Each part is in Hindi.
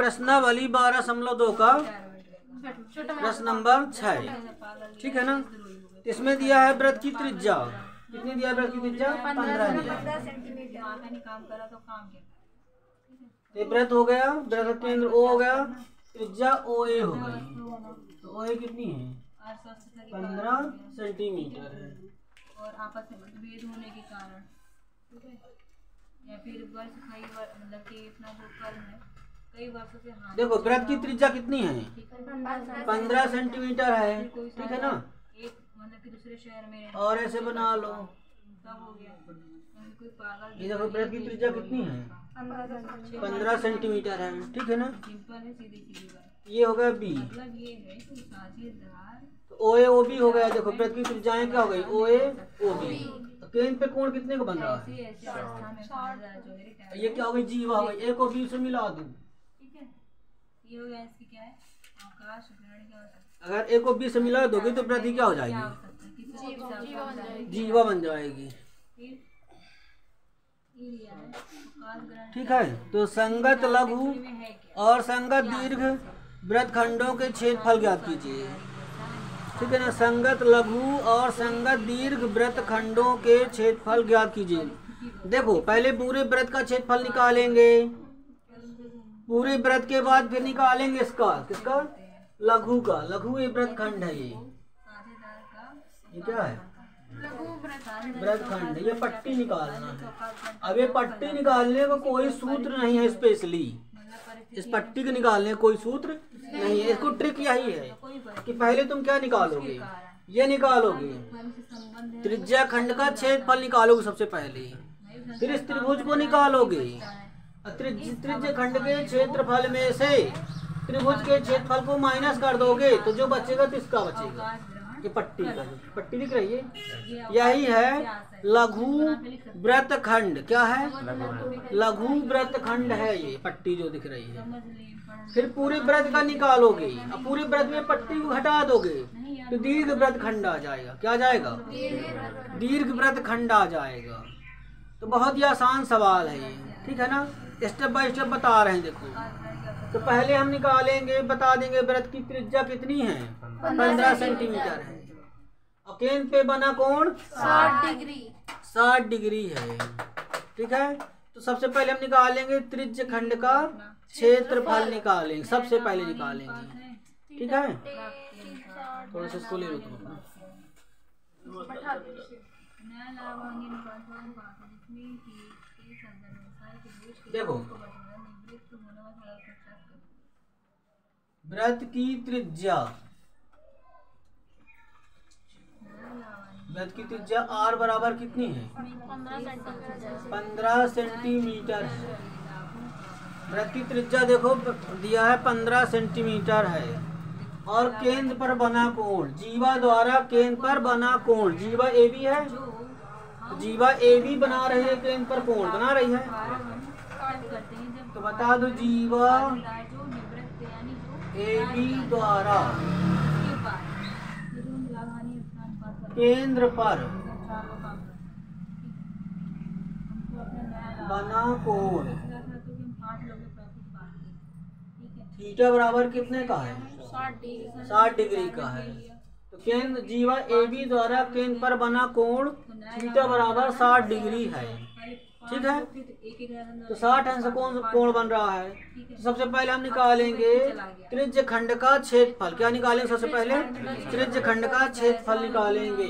प्रश्नावली 12.2 का प्रश्न नंबर 6, ठीक है ना। इसमें दिया है वृत्त की त्रिज्या, कितनी दिया है वृत्त की त्रिज्या? 15 दिया है। ये वृत्त हो गया, वृत्त केंद्र O हो गया, त्रिज्या OA हो गई। तो OA कितनी है? 15 सेंटीमीटर है। और आपस में मतभेद होने के कारण, ठीक है, या फिर वर्ष मतलब कि इतना जो कर्म है कई वर्षों से देखो वृत्त की त्रिज्या कितनी है? 15 सेंटीमीटर है, ठीक है ना। एक मतलब कि दूसरे शहर में और ऐसे बना लो, तब हो गया कोई पागल। ये देखो वृत्त की त्रिज्या कितनी है? 15 सेंटीमीटर है, ठीक है ना। सिंपल है, सीधी सीधी बात। ये हो गया B, मतलब ये है कि साझेदार तो OA OB हो गया। देखो वृत्त की त्रिज्याएं क्या हो गई? OA OB। केंद्र पे कोण कितने को बन रहा है? ऐसी अवस्था में जो है ये क्या हो गई? जीवा हो गई। A को B से मिला दूं, ठीक है। ये हो गया इसकी क्या है? आकाश ग्रहण क्या होता है? अगर A को B से मिला दोगे तो वृत्त क्या हो जाएगी? जीवा बन जाएगी, ठीक है। तो संगत लघु और संगत दीर्घ वृत्तखंडों के क्षेत्रफल ज्ञात कीजिए, ठीक है ना। संगत लघु और संगत दीर्घ वृत्तखंडों के क्षेत्रफल ज्ञात कीजिए। देखो पहले पूरे वृत्त का क्षेत्रफल निकालेंगे, पूरे वृत्त के बाद फिर निकालेंगे इसका, किसका? लघु का। लघु ये वृत्तखंड है, ये क्या है? वृत्तखंड। ये पट्टी निकालना है। अब ये पट्टी निकालने का कोई सूत्र नहीं है स्पेशली, इस पट्टी को निकालने का कोई सूत्र नहीं है। इसको ट्रिक यही है कि पहले तुम क्या निकालोगे? ये निकालोगे, त्रिज्या खंड का क्षेत्रफल निकालोगे सबसे पहले, फिर इस त्रिभुज को निकालोगे। त्रिज्य खंड के क्षेत्रफल में से त्रिभुज के क्षेत्रफल को माइनस कर दोगे तो जो बचेगा किसका बचेगा? ये पट्टी का, पट्टी दिख रही है, यही है लघु वृत्तखंड। क्या है? लघु वृत्तखंड है ये पट्टी जो दिख रही है। फिर पूरे वृत्त का निकालोगे, अब पूरे वृत्त में पट्टी को हटा दोगे तो दीर्घ वृत्तखंड आ जाएगा। क्या आ जाएगा? दीर्घ वृत्तखंड आ जाएगा। तो बहुत ही आसान सवाल है ये, ठीक है ना। स्टेप बाय स्टेप बता रहे हैं, देखो। तो पहले हम निकालेंगे, बता देंगे वृत्त की त्रिज्या कितनी है? 15 सेंटीमीटर है। और केंद्र पे बना कोण 60 डिग्री है, ठीक है। तो सबसे पहले हम निकालेंगे त्रिज्य खंड का क्षेत्रफल, निकालेंगे सबसे पहले निकालेंगे, ठीक है। थोड़ा सा इसको ले लो तुम अपना। देखो वृत्त की त्रिज्या, वृत्त की त्रिज्या R बराबर कितनी है? 15 सेंटीमीटर है। वृत्त की त्रिज्या देखो दिया है 15 सेंटीमीटर है। और केंद्र पर बना कोण, जीवा द्वारा केंद्र पर बना कोण, जीवा AB है, तो जीवा AB बना रही है, केंद्र पर कोण बना रही है। तो बता दो जीवा AB द्वारा केंद्र पर बना कोण थीटा बराबर कितने का है? 60 डिग्री का है। तो केंद्र जीवा AB द्वारा केंद्र पर बना कोण थीटा बराबर 60 डिग्री है, ठीक है। तो 60 अंश कोण बन रहा है। तो सबसे पहले हम निकालेंगे त्रिज्य खंड का क्षेत्रफल। क्या निकालेंगे? सबसे पहले त्रिज्य खंड का क्षेत्रफल निकालेंगे।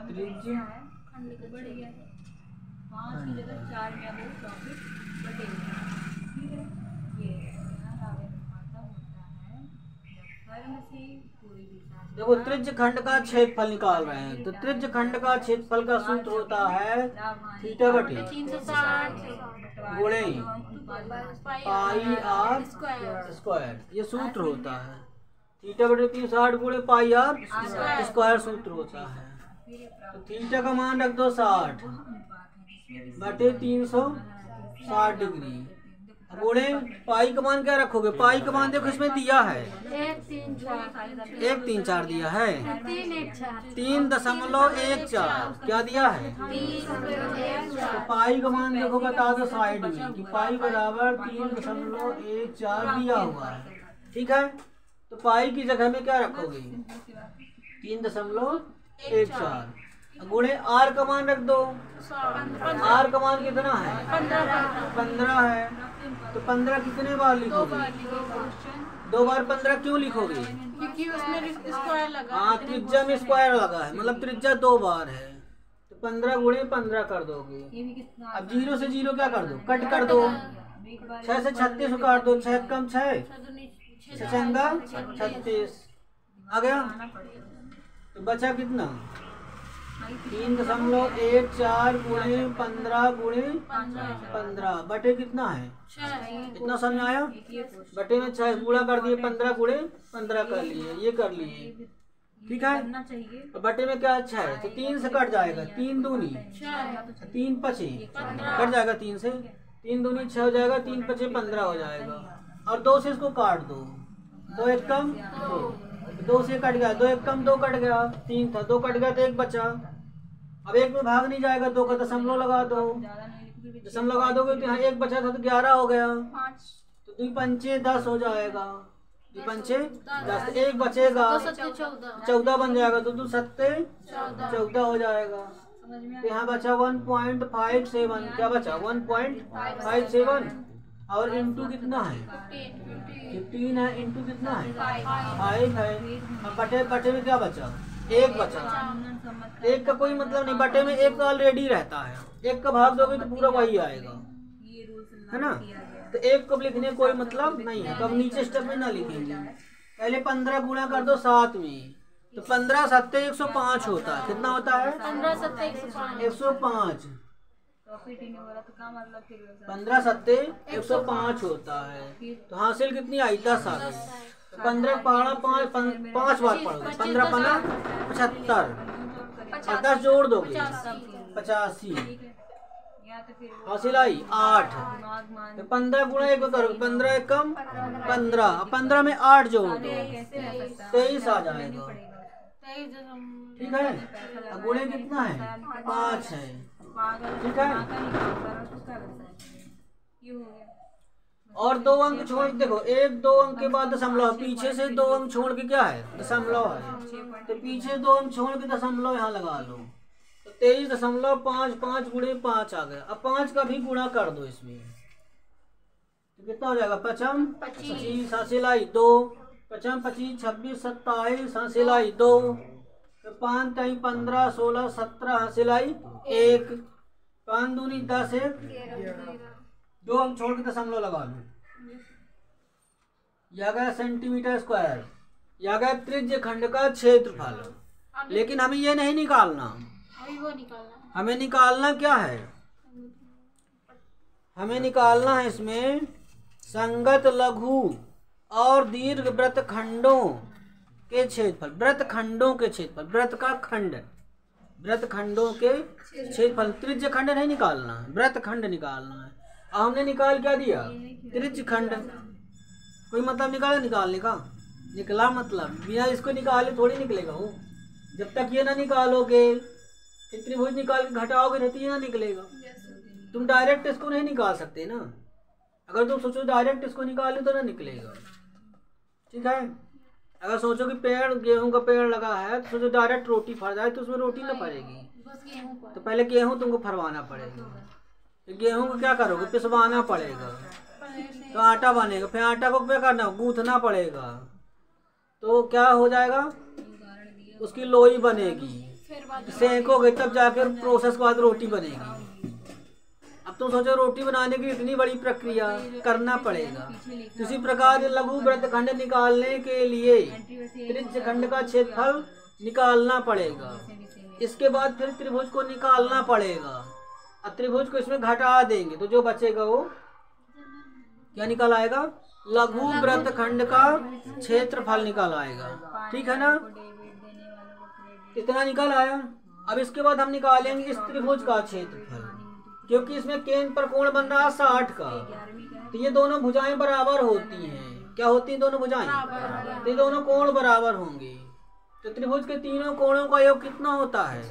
त्रिज्य देखो त्रिज्य खंड का क्षेत्रफल निकाल रहे हैं, तो त्रिज्य खंड का क्षेत्रफल का सूत्र होता है थीटा बटे गुणे पाई आर स्क्वायर। ये सूत्र होता है थीटा बटे 360 गुणे पाई आर स्क्वायर सूत्र होता है। तो थीटा का मान रख दो 60 बटे 360 डिग्री। गुणे पाई का मान क्या रखोगे? पाई का मान देखो इसमें दिया है 1 3 4 1 3 4 दिया है 3 1 4 3.14 क्या दिया है? तो पाई का मान देखो बता दो साइड में कि पाई बराबर 3.14 दिया हुआ है। ठीक है, तो पाई की जगह में क्या रखोगे? 3.14 गुणे आर का मान रख दो। आर का मान कितना है? 15 है। तो 15 कितने बार लिखोगे? 2 बार 15 क्यों लिखोगे? क्योंकि उसमें स्क्वायर लगा। हाँ, त्रिज्या में स्क्वायर लगा है, मतलब त्रिज्या 2 बार है। तो 15 गुणे 15 कर दोगे। अब 0 से 0 क्या कर दो? कट कर दो। 6 से 36 को काट दो। 6 कम 6 छंगा 36 आ गया। तो बचा कितना? 3.14 गुणे 15 गुणे 15 बटे कितना है? इतना समझ आया? बटे में 6 गुणा कर दिए, 15 गुणे 15 कर लिए, ये कर लिए। ठीक है, तो बटे में क्या 6 है, तो 3 से कट जाएगा। 3 दूनी 3 पचे कट जाएगा। 3 से 3 दूनी 6 हो जाएगा। 3 पचे 15 हो जाएगा। और 2 से इसको काट दो। 2 एक कम 2 से कट गया। 2 एक कम 2 कट गया। 3 था, 2 कट गया तो 1 बचा। अब 1 में भाग नहीं जाएगा, 2 का दशमलव लगा दो। दशमलव लगा दोगे तो यहाँ 1 बचा था तो 11 हो गया। तो 2 पंचे 10 हो जाएगा। 2 पंचे 10, 1 बचेगा 14 बन जाएगा। तो 2 सत्ते 14 हो जाएगा। तो यहाँ बचा 1.57। क्या बचा? 1.57 और इंटू कितना है? 15 है। इंटू कितना है? 5 है। अब बटे बटे में क्या बचा? 1 बचा। 1 का कोई मतलब नहीं, बटे में 1 ऑलरेडी रहता है। 1 का भाग दोगे तो पूरा वही आएगा, है ना। तो 1 को लिखने कोई मतलब नहीं है। तो अब नीचे स्टेप में ना लिखेंगे। पहले 15 गुणा कर दो 7 में। तो 15 सत्ते 105 होता है। कितना होता है? 15 7 105। 15 सत्ते 105 होता है। तो हासिल कितनी आई? 10 आ गई। 15 पढ़ा 5 बार पढ़ोगे। 15 पना 75 और 10 जोड़ दोगे 85। हासिल आई 8। तो 15 गुणा 1 करोगे। 15 एक कम 15। 15 में 8 जोड़ दो 23 आ जाएगा। ठीक है, गुणे कितना है? 5 है। ठीक है, और 2 अंक छोड़ देखो। 1 2 अंक के बाद दशमलव, पीछे से 2 अंक छोड़ के क्या है? दशमलव है। तो पीछे 2 अंक छोड़ के दशमलव यहाँ लगा लो। तो 23.5 5 गुणे 5 आ गया। अब 5 का भी गुणा कर दो इसमें। तो कितना हो जाएगा? 5 25 हासिल आई 2। 5 25 26 27 हासिल आई 2। तो 5 3 15 16 17 हासिल आई 1। 5 दूनी 10 1 2 अंक छोड़ के दशमलव लगा लो। यह गया सेंटीमीटर स्क्वायर। यह गया त्रिज्य खंड का क्षेत्रफल। लेकिन हमें ये नहीं निकालना। हमें निकालना क्या है? हमें निकालना है इसमें संगत लघु और दीर्घ वृत्त खंडों के क्षेत्रफल। वृत्त खंडों के क्षेत्रफल, वृत्त का खंड, वृत्त खंडों के क्षेत्रफल। त्रिज्य खंड नहीं निकालना, वृत्त खंड निकालना है। हमने निकाल क्या दिया? त्रिज्य खंड। कोई मतलब निकाला निकालने का? निकला मतलब बिना इसको निकाले थोड़ी निकलेगा वो। जब तक ये ना निकालोगे, त्रिभुज निकाल के घटाओगे तो ये ना निकलेगा। तुम डायरेक्ट इसको नहीं निकाल सकते ना। अगर तुम सोचो डायरेक्ट इसको निकाले तो ना निकलेगा। ठीक है, अगर सोचो कि पेड़, गेहूं का पेड़ लगा है तो सोचो डायरेक्ट रोटी फर जाए तो उसमें रोटी ना पड़ेगी। तो पहले गेहूं तुमको फरवाना पड़ेगा। तो गेहूं को क्या करोगे? पिसवाना पड़ेगा तो आटा बनेगा। फिर आटा को क्या करना? गूंथना पड़ेगा। तो क्या हो जाएगा? उसकी लोई बनेगी। सेकोगे तब जाकर प्रोसेस के बाद रोटी बनेगी। अब तुम सोचो रोटी बनाने की इतनी बड़ी प्रक्रिया करना पड़ेगा। इसी प्रकार लघु वृत्त खंड निकालने के लिए त्रिज्य खंड का क्षेत्रफल निकालना पड़ेगा। इसके बाद फिर त्रिभुज को निकालना पड़ेगा। त्रिभुज को इसमें घटा देंगे तो जो बचेगा वो क्या निकल आएगा? लघु वृत्त खंड का क्षेत्रफल निकल आएगा। ठीक है ना, इतना निकल आया। अब इसके बाद हम निकालेंगे इस त्रिभुज का क्षेत्रफल, क्योंकि इसमें केंद्र पर कोण बन रहा है 60 का। तो ये दोनों भुजाएं बराबर होती हैं। क्या होती हैं दोनों भुजाएं? तो ये दोनों कोण बराबर होंगे। तो त्रिभुज के तीनों कोणों का योग कितना होता है?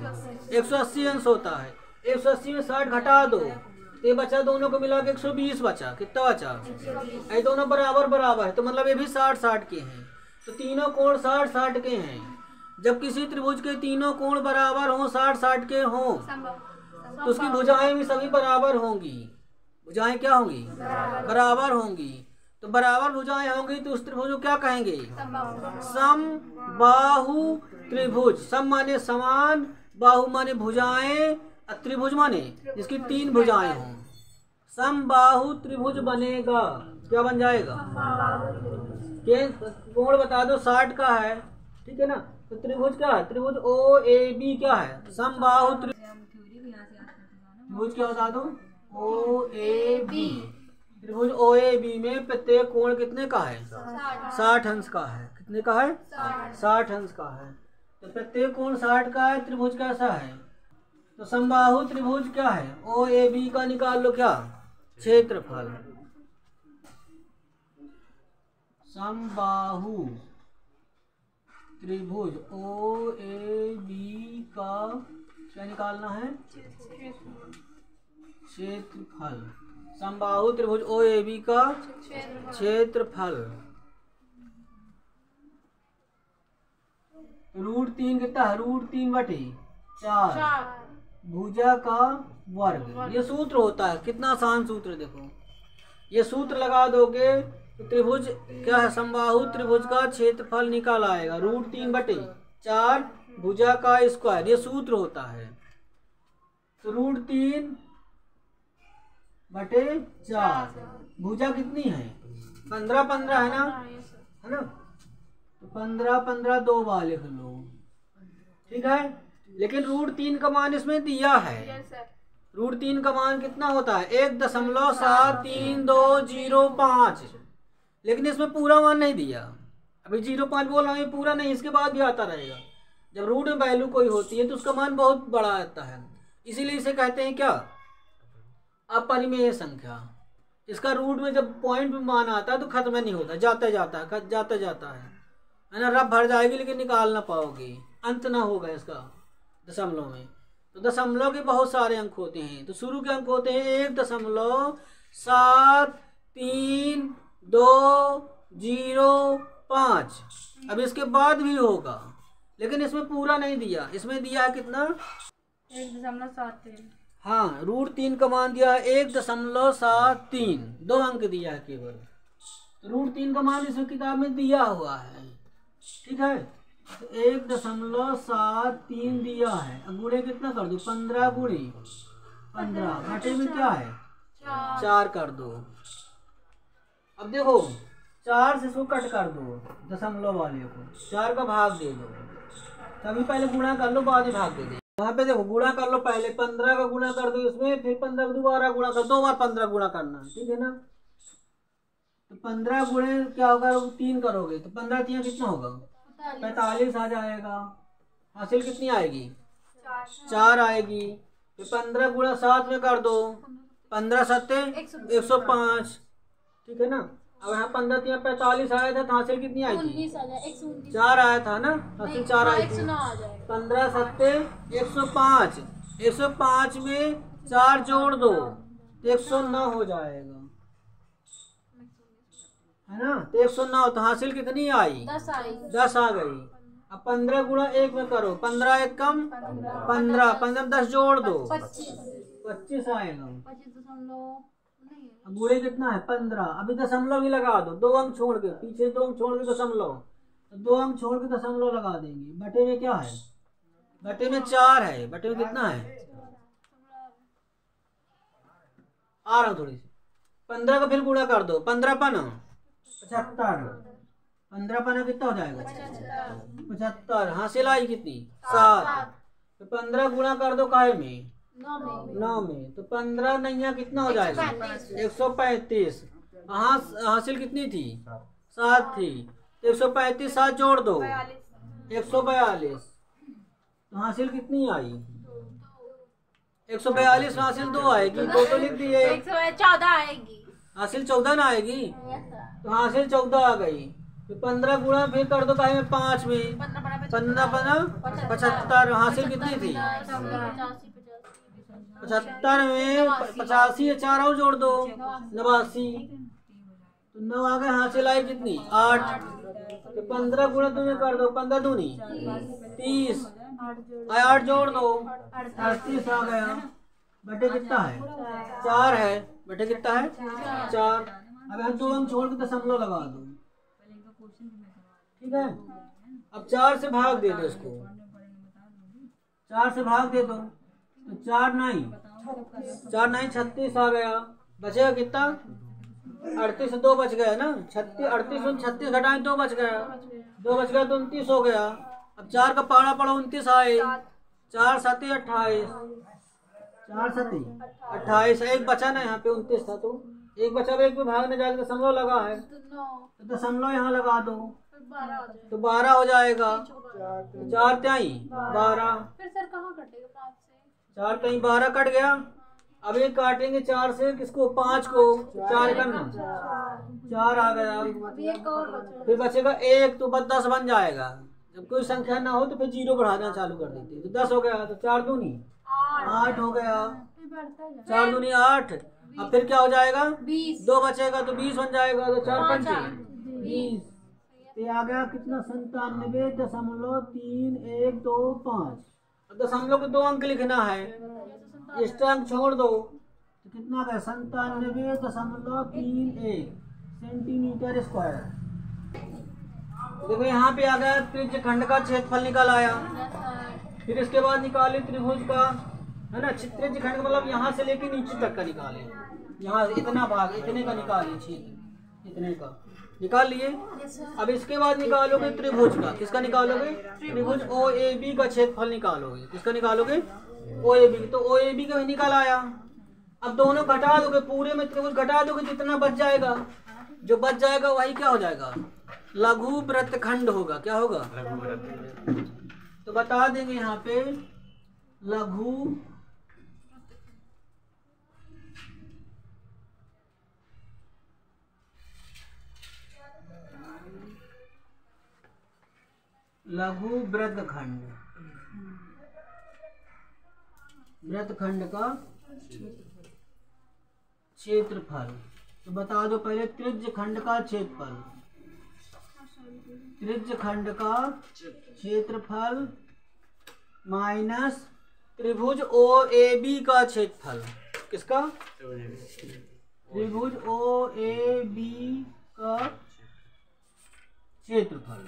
180 अंश होता है। 180 में 60 घटा दो तो ये बचा, दोनों को मिला के 120 बचा। कितना बचा? ये दोनों बराबर बराबर है, तो मतलब ये भी 60-60 के हैं। तो तीनों कोण 60-60 के हैं। जब किसी त्रिभुज के तीनों कोण बराबर हों, 60-60 के हों, तो उसकी भुजाएं भी सभी बराबर होंगी। भुजाएं क्या होंगी? बराबर होंगी। तो बराबर भुजाएं होंगी तो उस त्रिभुज को क्या कहेंगे? समबाहु त्रिभुज। सम माने समान, बाहु माने भुजाएं, त्रिभुज माने जिसकी 3 भुजाएं हों। समबाहु त्रिभुज बनेगा। क्या बन जाएगा? कोण बता दो 60 का है, ठीक है ना। तो त्रिभुज क्या है? त्रिभुज OAB क्या है? समबाहु त्रिभुज क्या बता दो? OAB। त्रिभुज OAB में प्रत्येक कोण कितने का है? 60 अंश का है। कितने का है? 60 अंश का है। तो प्रत्येक कोण 60 का है। त्रिभुज कैसा है? तो समबाहु त्रिभुज क्या है? OAB का निकाल लो। क्या? क्षेत्रफल। समबाहु त्रिभुज OAB का क्या निकालना है? क्षेत्रफल। समबाहु त्रिभुज OAB का क्षेत्रफल। √3 कितना है? √3/4 भुजा का वर्ग। ये सूत्र होता है। कितना आसान सूत्र देखो। ये सूत्र लगा दोगे तो त्रिभुज क्या है? समबाहु त्रिभुज का क्षेत्रफल निकाल आएगा। √3/4 भुजा का स्क्वायर। ये सूत्र होता है। तो √3/4 भुजा कितनी है? 15-15 है ना, है ना। तो 15-15 दो बार लिख लो, ठीक है। लेकिन √3 का मान इसमें दिया है। √3 का मान कितना होता है? 1.7325। लेकिन इसमें पूरा मान नहीं दिया। अभी 0.5 बोल रहा हूँ, ये पूरा नहीं, इसके बाद भी आता रहेगा। जब रूट में वैल्यू कोई होती है तो उसका मान बहुत बड़ा आता है। इसीलिए इसे कहते हैं क्या? अपरिमेय संख्या। इसका रूट में जब पॉइंट में मान आता है तो खत्म नहीं होता, जाता जाता है ना। रब भर जाएगी लेकिन निकाल ना पाओगे, अंत ना होगा इसका दशमलव में। तो दशमलव के बहुत सारे अंक होते हैं। तो शुरू के अंक होते हैं 1.7320.5। अब इसके बाद भी होगा, लेकिन इसमें पूरा नहीं दिया। इसमें दिया है कितना? 1.73। हाँ, √3 का मान दिया है 1.73। 2 अंक दिया है केवल। √3 का मान इसमें किताब में दिया हुआ है, ठीक है। तो 1.73 दिया है। अब गुणे कितना कर दो? 15 गुणे 15 घटे में क्या है? 4 कर दो। अब देखो 4 से इसको कट कर दो, दशमलव वाले को 4 का भाग दे दो। तभी पहले गुणा कर लो, बाद में भाग दे दे। वहाँ पे देखो गुणा कर लो, पहले 15 का गुणा कर दो इसमें, फिर 15 का दोबारा गुणा कर, 2 बार 15 गुणा करना, ठीक है ना। तो 15 गुणे क्या होगा? 3 करोगे तो 15 3 कितना होगा? 45 आ जाएगा। हासिल कितनी आएगी? 4 आएगी। फिर 15 गुणा 7 में कर दो, 15 7 105, ठीक है ना। अब यहाँ 15 3 45 आया था तो हासिल कितनी आएगी? 4 आया था ना, हासिल 4 आई थी। 15 7 105, 105 में 4 जोड़ दो तो 109 हो जाएगा, है ना। तो 109 तो हासिल कितनी आई? 10 आ गई। अब 15 गुणा 1 में करो, 15 1 कम 15, 15 10 जोड़ दो 25 आएगा। अब गुणे कितना है? 15। अभी दशमलव भी लगा दो, 2 अंक छोड़ के, पीछे 2 अंक छोड़ के दशमलव, तो 2 अंक छोड़ के दशमलव लगा देंगे। बटे में क्या है? बटे में 4 है। बटे में कितना है? आ रहा हूँ थोड़ी सी। 15 का फिर गुणा कर दो, 15 पना 75, 15 पना कितना हो जाएगा? 75। हासिल आई कितनी? 7। तो 15 गुणा कर दो काहे में? 9 में। तो 15 नैया कितना हो जाएगा? 135। हासिल कितनी थी? 7 थी। 135 7 जोड़ दो 142। तो हासिल कितनी आई? 142 हासिल 2 आएगी, 2 तो लिख दिए। 114 आएगी। हासिल 14 ना आएगी, तो हासिल 14 आ गई। तो 15 गुणा फिर कर दो काहे में 5 में, 15 75। हासिल कितनी थी 75 में 85 4 और जोड़ दो 89। तो 9 आ गए। हासिल आई कितनी 8। तो 15 गुणा तुम्हें कर दो, 15 दूनी 30, 8 जोड़ दो 38 आ गया। बटे कितना है 4 है, बटे कितना है 4। अब हम 2 अंक छोड़ के दशमलव लगा दो, ठीक है। अब 4 से भाग दे दो इसको, 4 से भाग दे दो, तो 4 9 36 आ गया। बचेगा कितना 38 से 2 बच गया ना, 38 में 36 घटाएं 2 बच गया, 2 बच गया तो 29 हो गया। अब 4 का पारा पड़ा 29 आए, 4 7 28, 4 7 28। एक बचा ना यहाँ पे 29 था, तो एक बचा, एक में भागने जाके दशमलव लगा है, तो दशमलव यहाँ लगा दो तो 12 हो जाएगा। 4 त्याई 12, फिर सर कहाँ कटेगा 5 से? 4 त्याई 12 कट गया। अब ये काटेंगे 4 से किसको 5 को, 4 करना 4 आ गया। अभी एक और बचा। फिर बचेगा 1, तो बस 10 बन जाएगा। जब कोई संख्या ना हो तो फिर 0 बढ़ाना चालू कर देते हैं, तो 10 हो गया। तो 4 दूनी 8 हो गया, 4 दूनी 8। अब फिर क्या हो जाएगा 20, 2 बचेगा तो 20 बन जाएगा। तो 4 पंचे 20, तो आ गया कितना 97.312 अब दशमलव को 2 अंक लिखना है, एक्स्ट्रा अंक छोड़ दो, तो कितना गया 97.31 सेंटीमीटर स्क्वायर। देखो यहाँ पे आ गया त्रिज्य खंड का क्षेत्रफल निकल आया। फिर इसके बाद निकाले त्रिभुज का, है ना। त्रिज्य खंड का मतलब यहाँ से लेके नीचे तक का निकाले, यहाँ इतना भाग इतने का निकाले, क्षेत्र इतने का निकाल लिए। अब इसके बाद निकालोगे त्रिभुज का, किसका निकालोगे त्रिभुज OAB का क्षेत्रफल निकालोगे। किसका निकालोगे OAB, तो OAB का भी निकल आया। अब दोनों घटा दोगे, पूरे में त्रिभुज घटा दोगे, जितना बच जाएगा, जो बच जाएगा वही क्या हो जाएगा लघु वृत्तखंड होगा। क्या होगा तो बता देंगे यहाँ पे लघु वृत्तखंड, वृत्तखंड का क्षेत्रफल। तो बता दो पहले त्रिज्य खंड का क्षेत्रफल, त्रिज्य खंड का क्षेत्रफल माइनस त्रिभुज OAB का क्षेत्रफल। किसका त्रिभुज OAB का क्षेत्रफल।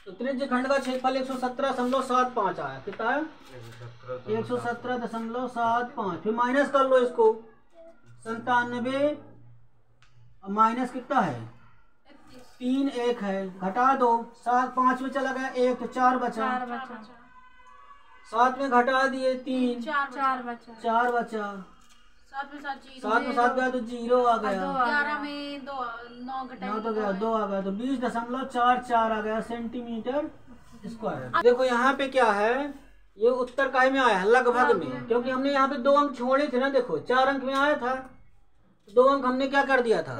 तो त्रिज्य खंड का क्षेत्रफल 117.75 आया। कितना है 117.75। फिर माइनस कर लो इसको, 97 माइनस कितना है 3 1 है, घटा दो 7 5 में चला गया 1, तो 4 बचा। 7 में घटा दिए 3, 4 बचा। 4 बचा। 7 में 7 गया तो 0 आ गया। 11 में 9 9 तो गया 2 आ गया, तो 20.44 आ गया सेंटीमीटर स्क्वायर। देखो यहाँ पे क्या है, ये उत्तर काय में आया है लगभग में, क्योंकि हमने यहाँ पे 2 अंक छोड़े थे ना। देखो 4 अंक में आया था, 2 अंक हमने क्या कर दिया था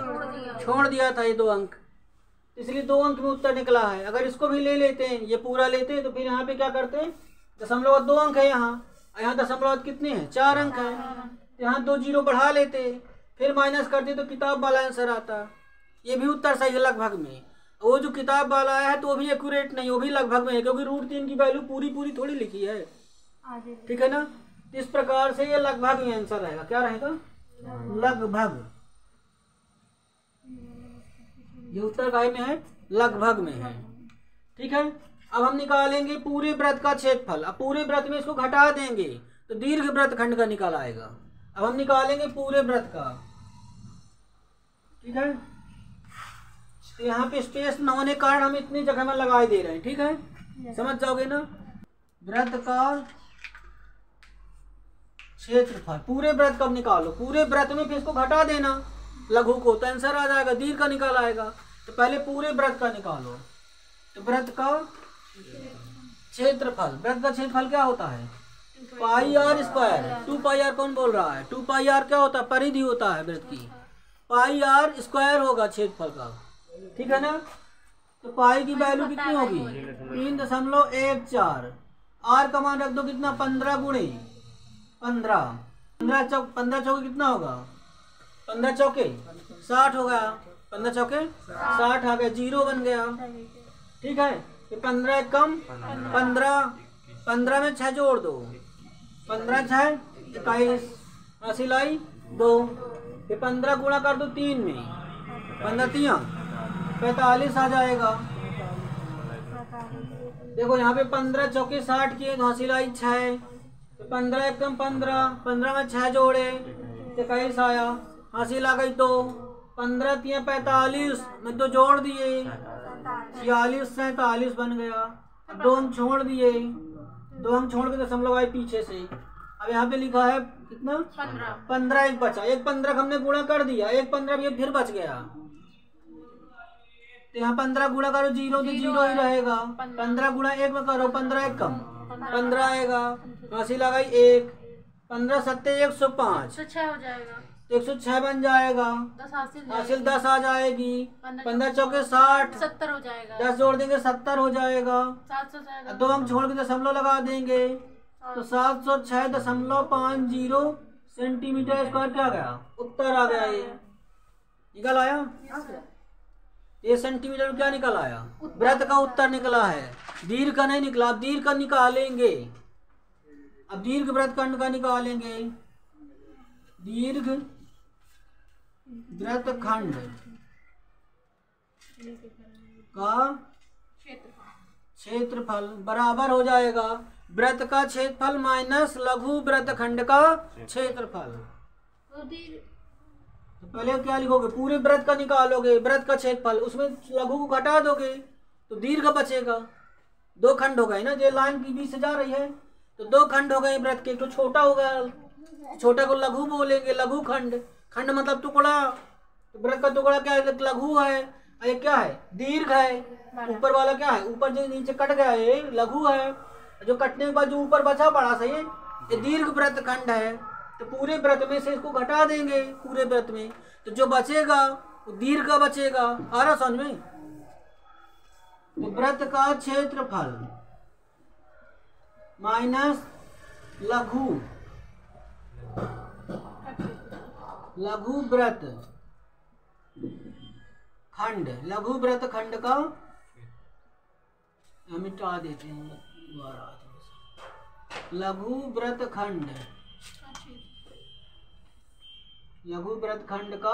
छोड़ दिया था, ये 2 अंक, इसलिए 2 अंक में उत्तर निकला है। अगर इसको भी ले लेते हैं, ये पूरा लेते हैं, तो फिर यहाँ पे क्या करते हैं दशमलव 2 अंक है, यहाँ दशमलव कितने हैं 4 अंक है, यहाँ 2 0 बढ़ा लेते, फिर माइनस करते तो किताब वाला आंसर आता। ये भी उत्तर सही है लगभग में। वो जो किताब वाला आया है तो वो भी एक्यूरेट नहीं, वो भी लगभग में है, क्योंकि √3 की वैल्यू पूरी थोड़ी लिखी है, ठीक है ना। इस प्रकार से ये लगभग में आंसर रहेगा। क्या रहेगा लगभग। ये उत्तर काय में है लगभग में है, ठीक है। अब हम निकालेंगे पूरे वृत्त का क्षेत्रफल। अब पूरे वृत्त में इसको घटा देंगे तो दीर्घ वृत्त खंड का निकाल आएगा। अब हम निकालेंगे पूरे वृत्त का, ठीक है। तो यहाँ पे स्पेस न होने कारण हम इतनी जगह में लगाई दे रहे हैं, ठीक है, समझ जाओगे ना। वृत्त का क्षेत्रफल पूरे वृत्त कब निकालो, पूरे वृत्त में फिर इसको घटा देना लघु को, तो आंसर आ जाएगा, दीर्घ का निकाल आएगा। तो पहले पूरे वृत्त का निकालो, तो वृत्त का क्षेत्रफल, वृत्त का क्षेत्रफल क्या होता है पाई r स्क्वायर। 2 पाई r कौन बोल रहा है 2 पाई r क्या होता है परिधि होता है वृत्त की। पाई आर स्क्वायर होगा क्षेत्रफल का, ठीक है ना। तो पाई की वैल्यू कितनी होगी 3.14। आर का मान रख दो कितना 15 गुणे 15, 15 चौके कितना होगा 15 चौके 60 हो गया, 15 चौके 60 आ गया, 0 बन गया, ठीक है। ये 15 कम 15 में 6 जोड़ दो, 15 6 21, हासिल आई 2। ये 15 गुणा कर दो 3 में, 15 3 45 आ जाएगा। देखो यहाँ पे 15 चौके 60 किए तो हासिल आई 6, तो 15 कम 15 में 6 जोड़े 21 आया, हासिल आ गई 2। 15 3 45 में 2 जोड़ दिए 46 47 बन गया। 2 अंक छोड़ दिए, 2 अंक छोड़ के दशमलव आए पीछे से। अब यहाँ पे लिखा है कितना 15 एक बचा, एक 15 हमने गुणा कर दिया, एक 15 ये फिर बच गया, तो यहाँ 15 गुणा करो 0 तो 0 ही रहेगा। 15 गुणा 1 में करो 15 एक कम 15 आएगा, हासिल आ गई 1। 15 7 105 106 हो जाएगा, 106 बन जाएगा, 10 हासिल 10 आ जाएगी। 15 चौके 60 70 हो जाएगा, 10 जोड़ देंगे 70 हो जाएगा, 700 हो जाएगा, 2 अंक छोड़ के दशमलव लगा देंगे तो 706.50 सेंटीमीटर स्क्वायर क्या गया उत्तर आ गया। ये निकल आया, ये सेंटीमीटर क्या निकल आया वृत्त का उत्तर निकला है, दीर्घ का नहीं निकला। अब दीर्घ का निकालेंगे, अब दीर्घ वृत्तखंड का निकालेंगे। दीर्घ वृत्तखंड का क्षेत्रफल बराबर हो जाएगा वृत्त का क्षेत्रफल माइनस लघु वृत्तखंड का क्षेत्रफल। तो पहले क्या लिखोगे पूरे वृत्त का निकालोगे, वृत्त का क्षेत्रफल, उसमें लघु को घटा दोगे तो दीर्घ बचेगा। 2 खंड हो गए ना, जो लाइन की बीच से जा रही है तो 2 खंड हो गए वृत्त के, तो छोटा होगा, छोटा को लघु बोलेंगे, लघु खंड। खंड मतलब टुकड़ा, तो वृत्त का टुकड़ा क्या है लघु है, ये क्या है दीर्घ है। ऊपर वाला क्या है, ऊपर जो नीचे कट गया है लघु है, जो कटने के बाद जो ऊपर बचा बड़ा सही ये दीर्घ वृत्तखंड है। तो पूरे वृत्त में से इसको घटा देंगे, पूरे वृत्त में तो जो बचेगा वो दीर्घ का बचेगा। आ रहा समझ में। तो वृत्त का क्षेत्रफल माइनस लघु वृत्त खंड, लघु वृत्त खंड का मिटा देते हैं लघु वृत्त खंड, लघु वृत्त खंड का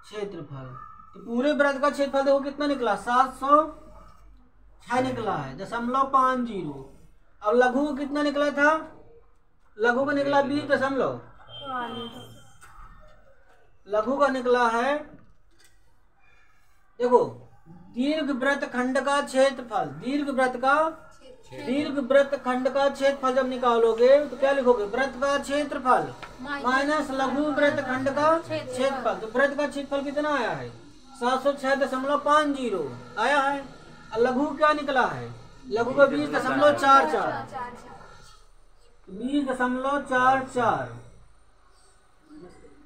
क्षेत्रफल। तो पूरे वृत्त का क्षेत्रफल देखो कितना निकला 706 निकला है 0.50। अब लघु को कितना निकला था, लघु का निकला 20 लघु का निकला है। देखो दीर्घ वृत्त खंड का क्षेत्रफल, दीर्घ वृत्त खंड का क्षेत्रफल जब निकालोगे तो क्या लिखोगे वृत्त का क्षेत्रफल माइनस लघु वृत्त खंड का क्षेत्रफल। तो वृत्त का क्षेत्रफल कितना आया है 706.50 आया है। और लघु क्या निकला है, लघु का 20.44 20.44,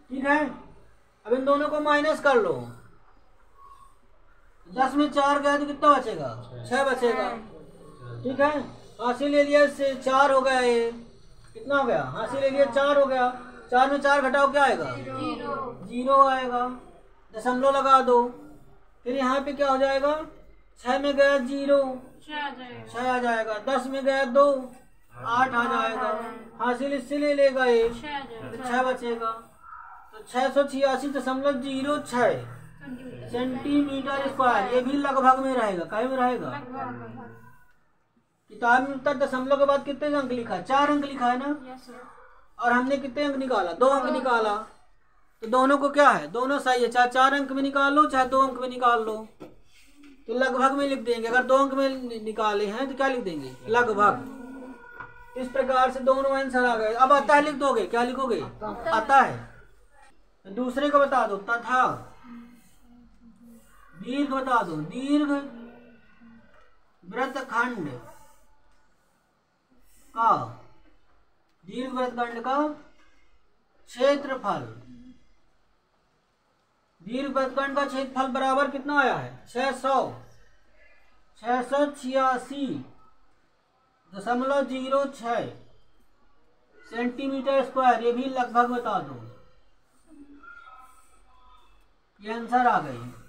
ठीक है। अब इन दोनों को माइनस कर लो, 10 में 4 गया तो कितना बचेगा 6 बचेगा, ठीक है। हासिल ले लिया, इससे 4 हो गया, ये कितना हो गया हासिल ले लिया 4 हो गया। 4 में 4 घटाओ क्या आएगा 0 आएगा, दशमलव लगा दो। फिर यहाँ पे क्या हो जाएगा 6 में गया 0 6 आ जाएगा, 10 में गया 2 8 आ जाएगा, हासिल इससे ले लेगा ये 6 बचेगा। तो 686.06 सेंटीमीटर स्क्वायर, ये भी लगभग में रहेगा, काय में रहेगा। किताब में उत्तर दशमलव के बाद कितने अंक लिखा है 4 अंक लिखा है ना, और हमने कितने अंक निकाला 2 अंक निकाला। तो दोनों को क्या है दोनों सही है, चाहे 4 अंक में निकाल लो चाहे 2 अंक में निकाल लो, तो लगभग में लिख देंगे। अगर 2 अंक में निकाले हैं तो क्या लिख देंगे लगभग। इस प्रकार से दोनों आंसर आ गए। अब आता है लिख दोगे, क्या लिखोगे आता है। दूसरे को बता दो तथा दीर्घ बता दो, दीर्घ वृत्तखंड का क्षेत्रफल दीर्घ वृत्तखंड का क्षेत्रफल बराबर कितना आया है? 686.06 सेंटीमीटर स्क्वायर। ये भी लगभग बता दो, ये आंसर आ गई।